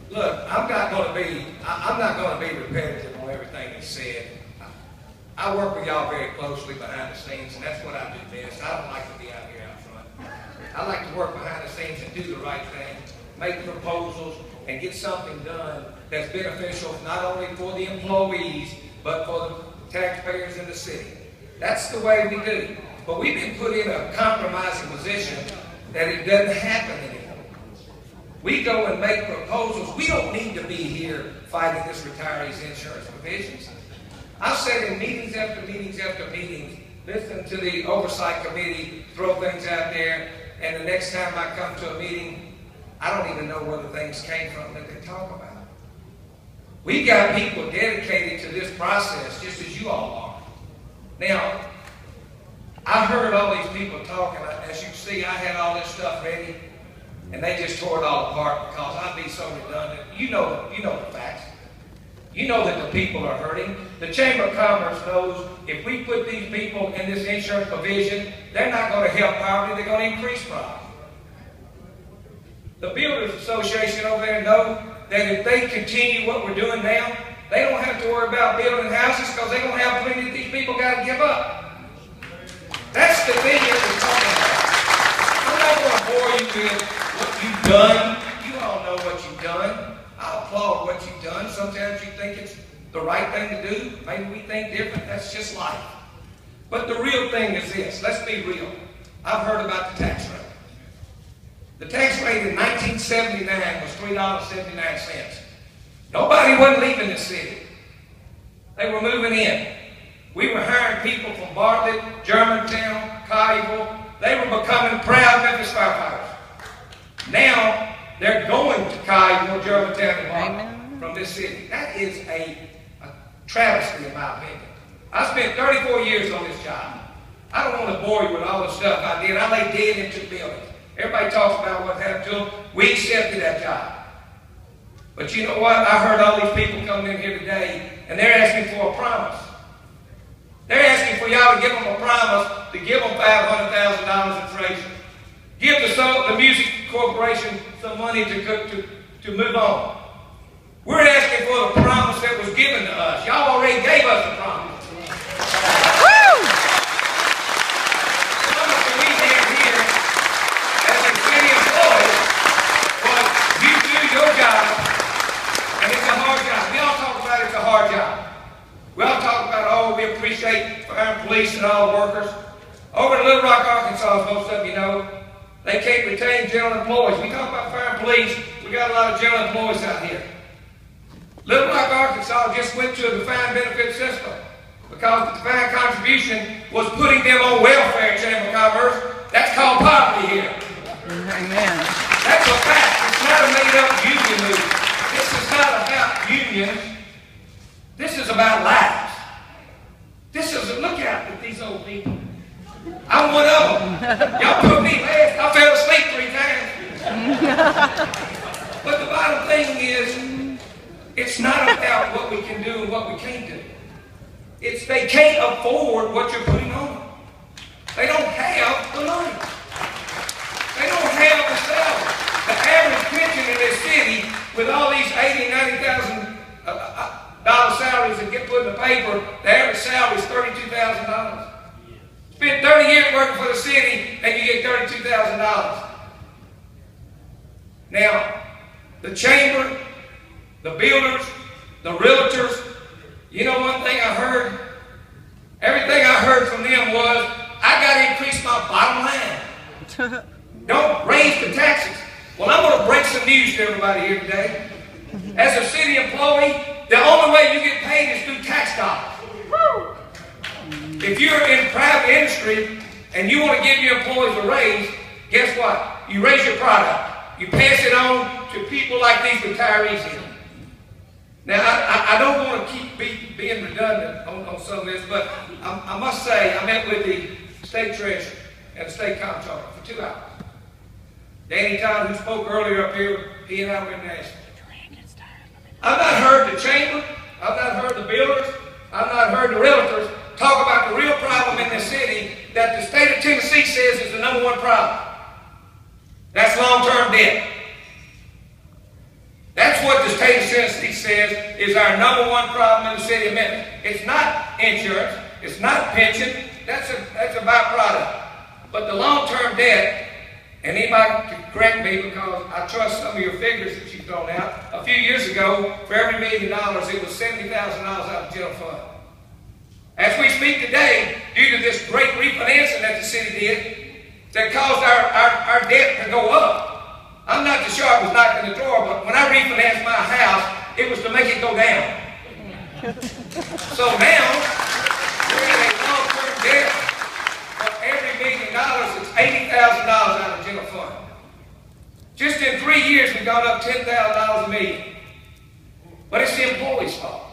Look, I'm not going to be repetitive on everything he said. I work with y'all very closely behind the scenes, and that's what I do best. I don't like to be out here out front. I like to work behind the scenes and do the right thing, make proposals, and get something done that's beneficial not only for the employees, but for the taxpayers in the city. That's the way we do. But we've been put in a compromising position that it doesn't happen anymore. We go and make proposals. We don't need to be here fighting this retirees' insurance provisions. I've sat in meetings after meetings after meetings, listen to the oversight committee throw things out there, and the next time I come to a meeting, I don't even know where the things came from that they talk about. We've got people dedicated to this process, just as you all are. Now, I heard all these people talking. As you can see, I had all this stuff ready, and they just tore it all apart because I'd be so redundant. You know the facts. You know that the people are hurting. The Chamber of Commerce knows if we put these people in this insurance provision, they're not going to help poverty, they're going to increase poverty. The Builders Association over there know that if they continue what we're doing now, they don't have to worry about building houses because they're going to have plenty of these people got to give up. That's the thing that we're talking about. I'm not going to bore you with what you've done. You all know what you've done. I applaud what you've done. Sometimes you think it's the right thing to do. Maybe we think different. That's just life. But the real thing is this. Let's be real. I've heard about the tax rate. The tax rate in 1979 was $3.79. Nobody wasn't leaving the city. They were moving in. We were hiring people from Bartlett, Germantown, Colleyville. They were becoming proud Memphis firefighters. Now, they're going to Colleyville, Germantown, and Bartlett from this city. That is a travesty, in my opinion. I spent 34 years on this job. I don't want to bore you with all the stuff I did. I lay dead into the building. Everybody talks about what happened to them. We accepted that job. But you know what? I heard all these people coming in here today, and they're asking for a promise. They're asking for y'all to give them a promise to give them $500,000 in treasure. Give the Music Corporation some money to move on. We're asking for the promise that was given to us. Y'all already gave us the promise. We appreciate fire and police and all the workers. Over in Little Rock, Arkansas, as most of you know, they can't retain general employees. We talk about fire and police, we got a lot of general employees out here. Little Rock, Arkansas just went to a defined benefit system because the defined contribution was putting them on welfare, Chamber of Commerce. That's called poverty here. Amen. That's a fact. It's not a made-up union movement. This is not about unions. This is about lives. This is a look out at these old people. I'm one of them. Y'all put me last. I fell asleep 3 times. But the bottom thing is, it's not about what we can do and what we can't do. It's they can't afford what you're putting on them. They don't have the money. They don't have the salary. The average pension in this city, with all these $80,000 and $90,000 salaries that get put in the paper, the average salary is $32,000. Spend 30 years working for the city and you get $32,000. Now, the chamber, the builders, the realtors, you know one thing I heard? Everything I heard from them was, I got to increase my bottom line. Don't raise the taxes. Well, I'm going to break some news to everybody here today. As a city employee, the only way you get paid is through tax dollars. If you're in private industry and you want to give your employees a raise, guess what? You raise your product. You pass it on to people like these retirees here. Now, I don't want to keep being redundant on some of this, but I must say I met with the state treasurer and the state comptroller for 2 hours. Danny Todd, who spoke earlier up here, he and I were in Nashville. I've not heard the chamber, I've not heard the builders, I've not heard the realtors talk about the real problem in this city that the state of Tennessee says is the #1 problem. That's long-term debt. That's what the state of Tennessee says is our number one problem in the city of Memphis. It's not insurance. It's not pension. That's a byproduct. But the long-term debt, and anybody can correct me because I trust some of your figures that you've thrown out. A few years ago, for every $1 million, it was $70,000 out of the general fund. As we speak today, due to this great refinancing that the city did, that caused our debt to go up. I'm not too sure I was knocking the door, but when I refinanced my house, it was to make it go down. So now, we're in a long-term debt of every $1 million, it's $80,000 out of the general fund. Just in 3 years, we've gone up $10,000 a million. But it's the employee's fault.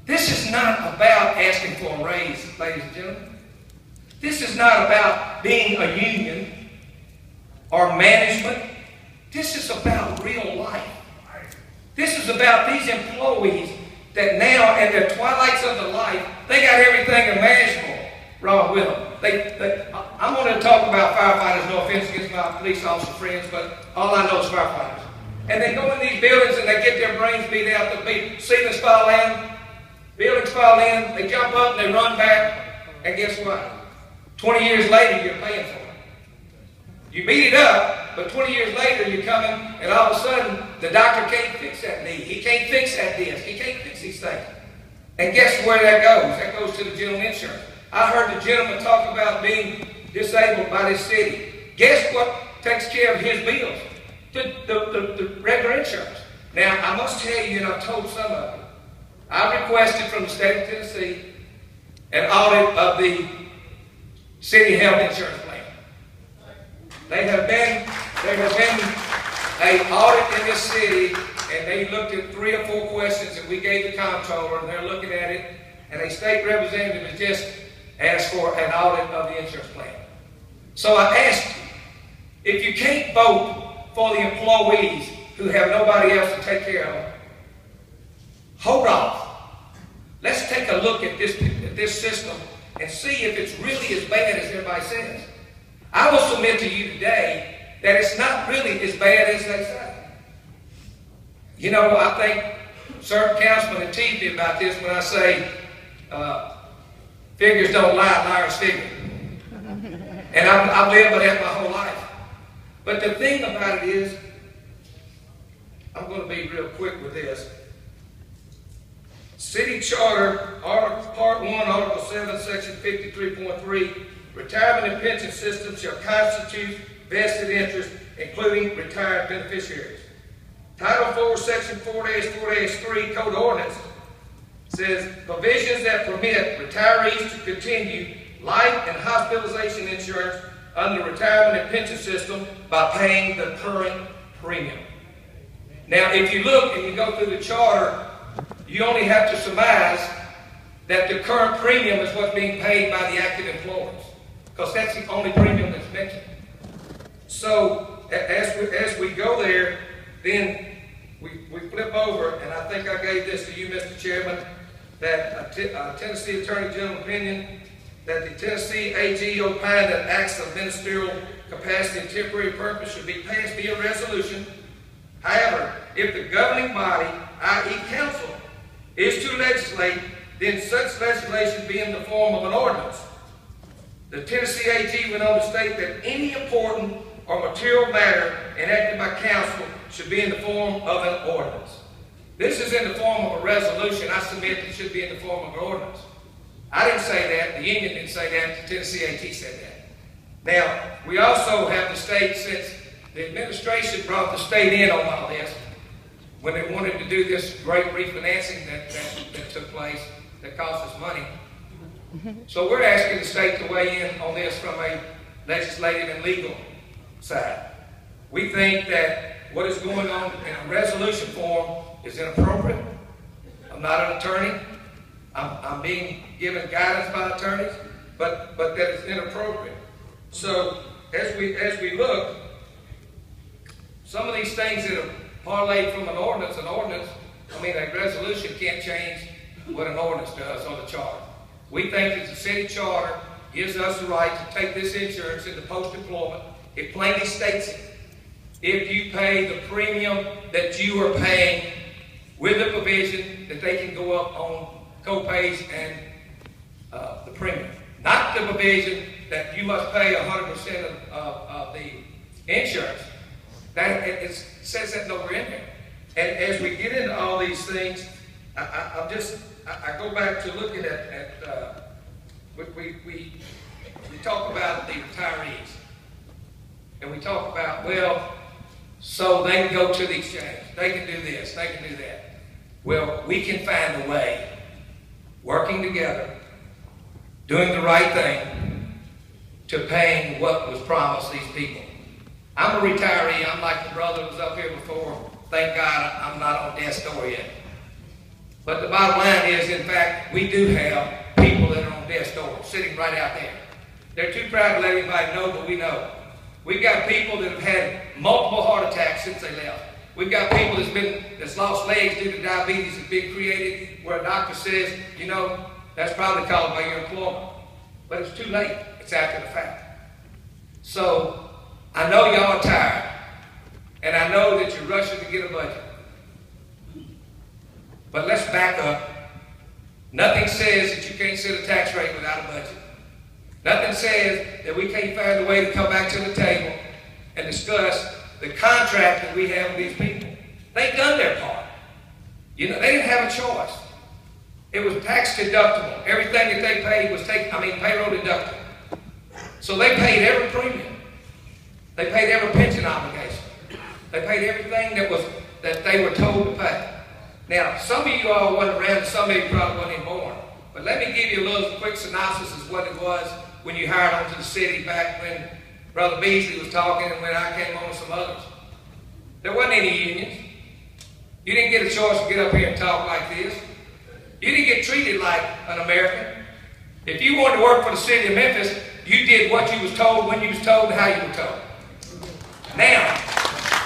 This is not about asking for a raise, ladies and gentlemen. This is not about being a union or management. This is about real life. This is about these employees that now, in their twilights of their life, they got everything imaginable wrong with them. I'm going to talk about firefighters, no offense against my police officer friends, but all I know is firefighters. And they go in these buildings and they get their brains beat out, the ceilings fall in, buildings fall in, they jump up and they run back, and guess what? 20 years later, you're paying for it. You beat it up, but 20 years later, you're coming, and all of a sudden, the doctor can't fix that knee. He can't fix that disc. He can't fix these things. And guess where that goes? That goes to the general insurance. I heard the gentleman talk about being disabled by this city. Guess what takes care of his bills? The regular insurance. Now, I must tell you, and I've told some of you, I requested from the state of Tennessee an audit of the city health insurance plan. There have been an audit in this city, and they looked at 3 or 4 questions that we gave the comptroller, and they're looking at it, and a state representative has just asked for an audit of the insurance plan. So I asked you, if you can't vote for the employees who have nobody else to take care of them, hold off. Let's take a look at this system and see if it's really as bad as everybody says. I will submit to you today that it's not really as bad as they say. You know, I think certain councilmen have teased me about this when I say figures don't lie, liars figure. And I've lived by that my whole life. But the thing about it is, I'm going to be real quick with this. City Charter, Part 1, Article 7, Section 53.3, retirement and pension systems shall constitute vested interest, including retired beneficiaries. Title 4, Section 4-4-3, Code Ordinance, says provisions that permit retirees to continue life and hospitalization insurance under the retirement and pension system by paying the current premium. Now, if you look and you go through the charter, you only have to surmise that the current premium is what's being paid by the active employees, because that's the only premium that's mentioned. So, as we go there, then we flip over, and I think I gave this to you, Mr. Chairman, that a Tennessee Attorney General opinion that the Tennessee AG opined that acts of ministerial capacity and temporary purpose should be passed via resolution. However, if the governing body, i.e. council, is to legislate, then such legislation be in the form of an ordinance. The Tennessee AG went on to state that any important or material matter enacted by council should be in the form of an ordinance. This is in the form of a resolution. I submit it should be in the form of an ordinance. I didn't say that. The union didn't say that. The Tennessee AG said that. Now, we also have the state, since the administration brought the state in on all this, when they wanted to do this great refinancing that took place that cost us money. So we're asking the state to weigh in on this from a legislative and legal side. We think that what is going on in a resolution form is inappropriate. I'm not an attorney. I'm being given guidance by attorneys, but that is inappropriate. So as we look, some of these things that are parlayed from an ordinance, a resolution can't change what an ordinance does on the charter. We think that the city charter gives us the right to take this insurance into post-employment it plainly states it. If you pay the premium that you are paying with the provision that they can go up on co-pays and the premium. Not the provision that you must pay 100% of the insurance. That it says that nowhere in there. And as we get into all these things, I go back to looking at we talk about the retirees, and we talk about, well, so they can go to the exchange, they can do this, they can do that. Well, we can find a way, working together, doing the right thing, to paying what was promised these people. I'm a retiree. I'm like the brother who was up here before. Thank God I'm not on death's door yet. But the bottom line is, in fact, we do have people that are on death's door, sitting right out there. They're too proud to let anybody know, but we know. We've got people that have had multiple heart attacks since they left. We've got people that's lost legs due to diabetes that's been created, where a doctor says, you know, that's probably caused by your employment. But it's too late. It's after the fact. So, I know y'all are tired, and I know that you're rushing to get a budget. But let's back up. Nothing says that you can't set a tax rate without a budget. Nothing says that we can't find a way to come back to the table and discuss the contract that we have with these people. They've done their part. You know, they didn't have a choice. It was tax deductible. Everything that they paid was payroll deductible. So they paid every premium. They paid every pension obligation. They paid everything that they were told to pay. Now, some of you all wasn't around, and some of you probably wasn't even born. But let me give you a little quick synopsis of what it was when you hired onto the city back when Brother Beasley was talking and when I came on with some others. There wasn't any unions. You didn't get a choice to get up here and talk like this. You didn't get treated like an American. If you wanted to work for the city of Memphis, you did what you was told, when you was told, and how you were told. Now,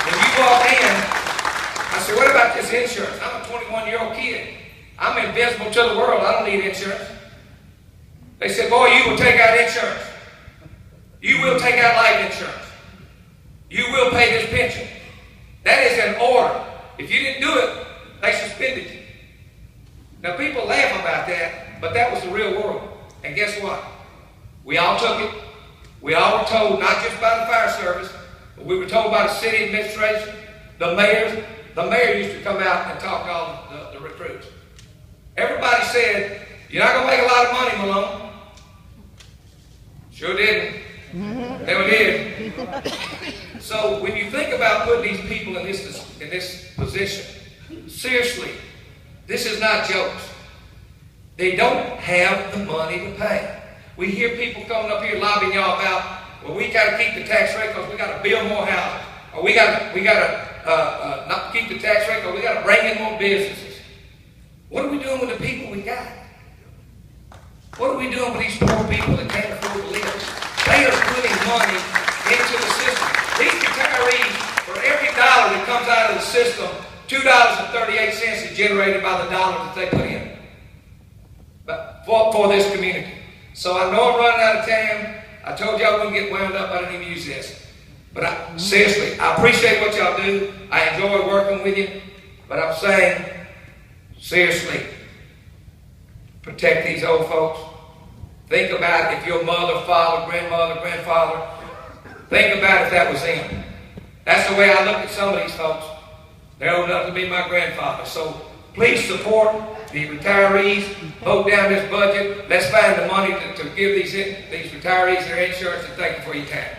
when you walk in, I said, what about this insurance? I'm a 21-year-old kid. I'm invincible to the world. I don't need insurance. They said, boy, you will take out insurance. You will take out life insurance. You will pay this pension. That is an order. If you didn't do it, they suspended you. Now, people laugh about that, but that was the real world. And guess what? We all took it. We all were told, not just by the fire service, but we were told by the city administration, the mayors. The mayor used to come out and talk to all the recruits. Everybody said, you're not going to make a lot of money, Malone. Sure didn't. Never did. So when you think about putting these people in this position, seriously, this is not jokes. They don't have the money to pay. We hear people coming up here lobbying y'all about, well, we got to keep the tax rate because we got to build more houses, or we got to not keep the tax rate because we got to bring in more businesses. What are we doing with the people we got? What are we doing with these poor people that can't afford to live? They are putting money into the system. These retirees, for every dollar that comes out of the system, $2.38 is generated by the dollar that they put in. But for this community. So I know I'm running out of time. I told y'all I wouldn't get wound up. I didn't even use this. But seriously, I appreciate what y'all do. I enjoy working with you. But I'm saying, seriously, protect these old folks. Think about if your mother, father, grandmother, grandfather, think about if that was them. That's the way I look at some of these folks. They're old enough to be my grandfather. So please support the retirees. Vote down this budget. Let's find the money to give these retirees their insurance, and thank you for your time.